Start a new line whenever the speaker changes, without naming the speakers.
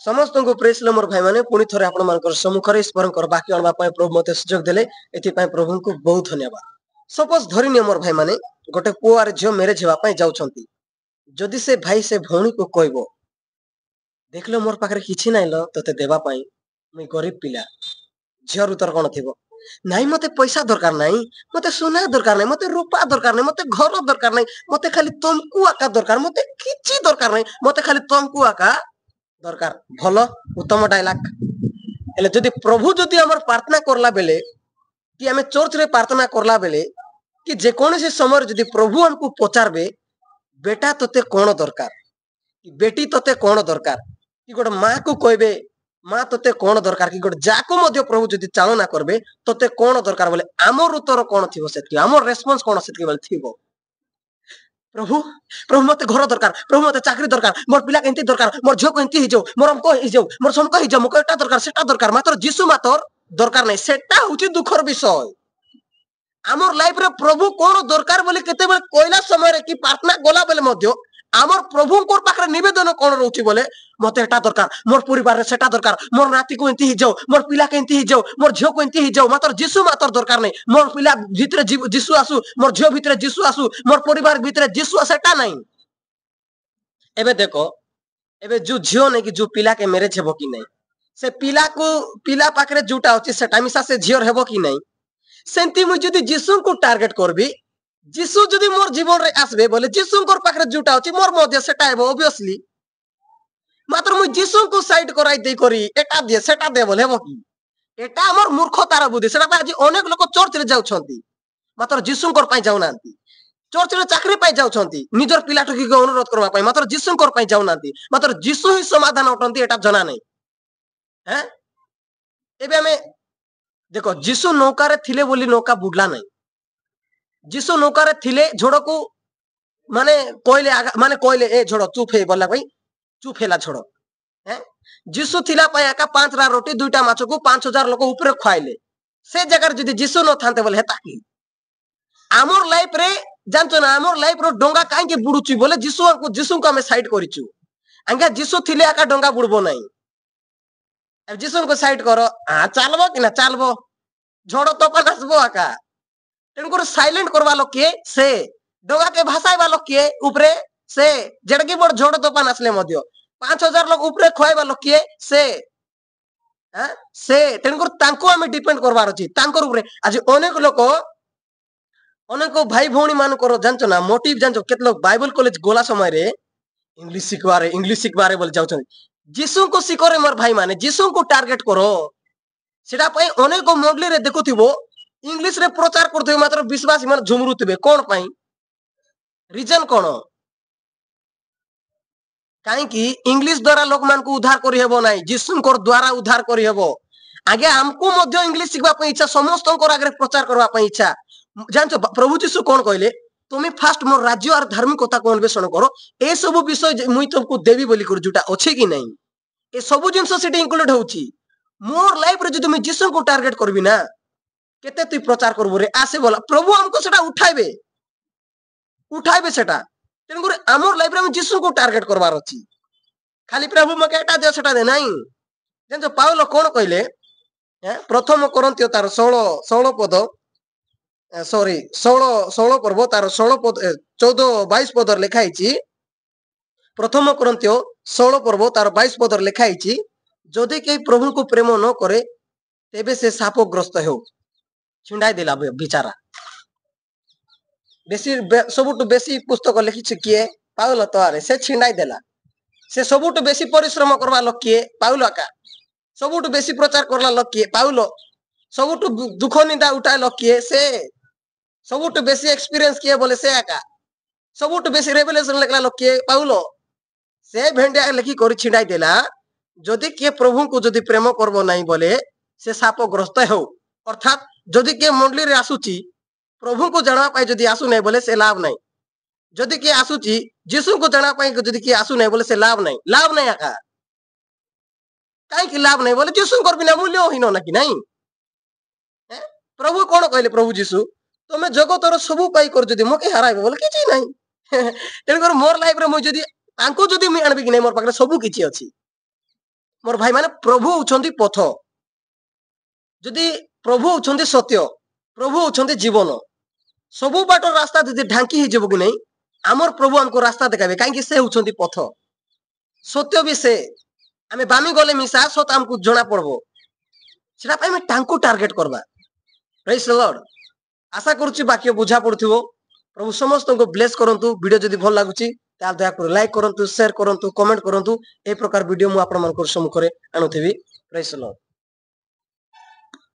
समस्त को प्रेस मोर भाई माने पुणी थरे आपण मानकर सम्मुखरे ईश्वरकर बाकी अणवा पय प्रभु मते सुजोग देले एथि पय प्रभु को बहुत धन्यवाद। सपोज धरिनिय मोर भाई माने गोटे पुओ आर झियो मैरिज हेबा पय जाउछंती, जदि से भाई से भौणी को कहबो देखलो मोर पाखरे किछि नाइ ल तते देबा पय मैं गरीब पिला, झियर उतर कोन थिबो नाइ मते पैसा दरकार नाइ, मते सोना दरकार नाइ, मते रूपा दरकार नाइ, मते घर दरकार नाइ, मते खाली तमकु आका दरकार, मते किछि दरकार नाइ, मते खाली तमकु आका दरकार। भलो उत्तम डायलॉग एले जदि प्रभु जदि हमर प्रार्थना करला बेले कि हमें चर्च रे प्रार्थना करला बेले कि जे कोनोसी समय जदि प्रभु हमको पचारबे बेटा तते कोन दरकार कि बेटी तते कोन दरकार कि गोटे माँ को कहबे माँ तते कोन दरकार कि गोटे जाको मध्य प्रभु जदि चालना करबे तते कोन दरकार बोले आमर उत्तर कोन थिबो सेति आमर रेस्पॉन्स कोन सेति बोले थिबो प्रभु प्रभु मते घर दरकार, प्रभु मते चाकरी दरकार, मोर पिला केंती दरकार, मोर झियो केंती हि जाऊ, मोर हमको हि जाऊ, मोर समको हि जाऊ, मको एटा दरकार सेटा दरकार, मात्र जीसु मातर दरकार नै सेटा होची दुखर विषय। आमर लाइफ रे प्रभु कोन दरकार बोले केते बेले कोइला समय रे कि प्रार्थना गोला बेले मध्य आमर प्रभु कोर पाखरे निवेदन कोन रहउची बोले मते एटा दरकार, मोर परिवार रे सेटा दरकार, मोर नाती को एंती हि जाऊ, मोर पिला केंती हि जाऊ, मोर झियो को एंती हि जाऊ, मात्र जीसु मातर दरकार नै, मोर पिला भितरे जीसु आसु, मोर झियो भितरे जीसु आसु, मोर परिवार भितरे जीसु सेटा नै। एबे देखो एबे जो झियो नै कि जो पिला के मैरिज हेबो कि नै से पिला पाखरे जुटा होची सेटा मिसा से झियोर हेबो कि नै सेंती मु जदि जीसु को टारगेट करबी जीसु जदि मोर जीवन रे आसबे बोले जीसु कोर पाखरे जुटा होची मोर मध्य सेटा हेबो ऑब्वियसली, मात्र मु जीसु को साइड कराई दे करी एटा दे सेटा दे बोले हेबो कि एटा हमर मूर्खतार बुद्धि। सेटा आज अनेक लोक चर्च रे जाउछंती मात्र जीसु कोर पय जाउ नांती, चर्च रे चाकरी पाई जाउछंती निजर पिला टकी को अनुरोध करबा पय मात्र जीसु कोर पय जाउ नांती, मात्र जीसु ही समाधान उठंती एटा जना नै। हैं एबे हमें देखो जीसु नौका रे थिले बोली नौका बुडला नै, जीसु नौका रे थिले झोड़ को माने कोइले ए झोड़ चुप हे बोला भाई चुप हेला छोड़ हैं जीसु थिला पाया का 5 रा रोटी 2टा माछ को 5000 लोक ऊपर खुआइले से जगह जदि जीसु न थांते बोले हेता की आमर लाइफ रे जानतो ना आमर लाइफ रो डोंगा काहे के बुडुची बोले जीसु को हमें साइड करिचु आंगा जीसु थिले आका डोंगा बुडबो नै अब जीसु को साइड करो आ चलबो कि ना चलबो झोड़ तोफान आसबो आका तेनकर साइलेंट करवा लो के से डोगा के भाषाइबा लो के ऊपरे से जड़की बड़ झोड़ तोफान आसले मध्य 5000 लोग ऊपरे खोइबा लो के से तेनकर तांको हमें डिपेंड करवार अछि तांकर ऊपरे आज अनेक भाई भौणी मान करो जानचो ना मोटिव जानचो केत लोग बाइबल कॉलेज गोला समय रे इंग्लिश सिखबारे बोल जाउछन जीसु को सिखरे मोर भाई माने जीसु को टारगेट करो सेटा पय अनेक मंडली रे देखुथिबो इंग्लिश रे प्रचार करथि मात्र विश्वासी मन झुमरुथिबे कोन पई रीजन कोन काहे कि इंग्लिश द्वारा लोक मान को उद्धार करि हेबो नाही जीसु को द्वारा उद्धार करि हेबो आगे हमको मध्य इंग्लिश सिखबा पई इच्छा समस्त को आगे प्रचार करबा पई इच्छा जानछो प्रभु जीसु कोन कहले तुम फास्ट मोर राज्य और धार्मिकता को अन्वेषण करो ए सब विषय मुई तुमको देवी बोली कर जुटा अछि कि नहीं ए सब जिंस सेठी इंक्लूड होउची मोर लाइफ रे जदि मैं जीसु को टारगेट करबी ना केते तू प्रचार करबो रे आसे बोला प्रभु हमको सेटा उठाइबे सेटा तेन करे हमर लाइफ रे हम जीसु को टारगेट करबार अछि खाली प्रभु मके एटा दे सेटा दे नहीं जेन पाउलो कोन कहले प्रथम कोरिन्थियो तार 16 पद सॉरी 16 पर्व तार 16 पद 14 22 पदर लिखा हिची प्रथम कोरिन्थियो 16 पर्व तार 22 पदर लिखा हिची जदि के प्रभु को प्रेम न करे तेबे से शापग्रस्त हो छिंडाई देला बिचारा बेसी सबुटु बेसी पुस्तक लिखि किए पाउलो तोरे से छिंडाई देला से सबुटु बेसी परिश्रम करवा लोक किए पाउलो का सबुटु बेसी प्रचार करला लोक किए पाउलो सबुटु दुख निंदा उठाए लोक किए से सबुटु बेसी एक्सपीरियंस किए बोले से आका सबुटु बेसी रेवलेशन लेखला लोक किए पाउलो से भेंडिया लिखि करी छिंडाई देला जदि के प्रभु को जदि प्रेम करबो नहीं बोले से शापग्रस्त हो अर्थात जदि के मंडली रे आसुची प्रभु को जाना पाई जदि आसु नहीं बोले से लाभ नहीं जदि के आसुची जीसु को जाना पाई जदि के आसु नहीं बोले से लाभ नहीं आका काई कि लाभ नहीं बोले जीसु कर बिना मूल्य हिनो ना कि नहीं प्रभु कोन कहले प्रभु जीसु तुम जगतर सबु पाई कर जदि मके हराइबो बोले किछि नहीं तेन कर मोर लाइफ रे मु जदि तांको जदि मु आनबि कि नहीं मोर पाखरे सबु किछि अछि मोर भाई माने प्रभु होउछंती पथ जदि प्रभु होउछंती सत्य प्रभु होउछंती जीवन सबु बाटर रास्ता जदि ढांकी ही जेबो कि नहीं आमर प्रभु हमको रास्ता देखाबे काहे कि से होउछंती पथ सत्य भी से आमे बामी गले मिसा सत हमको जणा पड़बो सेटा पय में टांको टार्गेट करबा प्रेज द लॉर्ड आशा करूची वाक्य बुझा पड़थिबो प्रभु समस्त को ब्लेस करंतु वीडियो जदि भल लागुची ताल दया कर लाइक करंतु शेयर करंतु कमेंट करंतु ए प्रकार वीडियो मु आपण मानकर सम्मुख रे आनुथिबी प्रेज द लॉर्ड।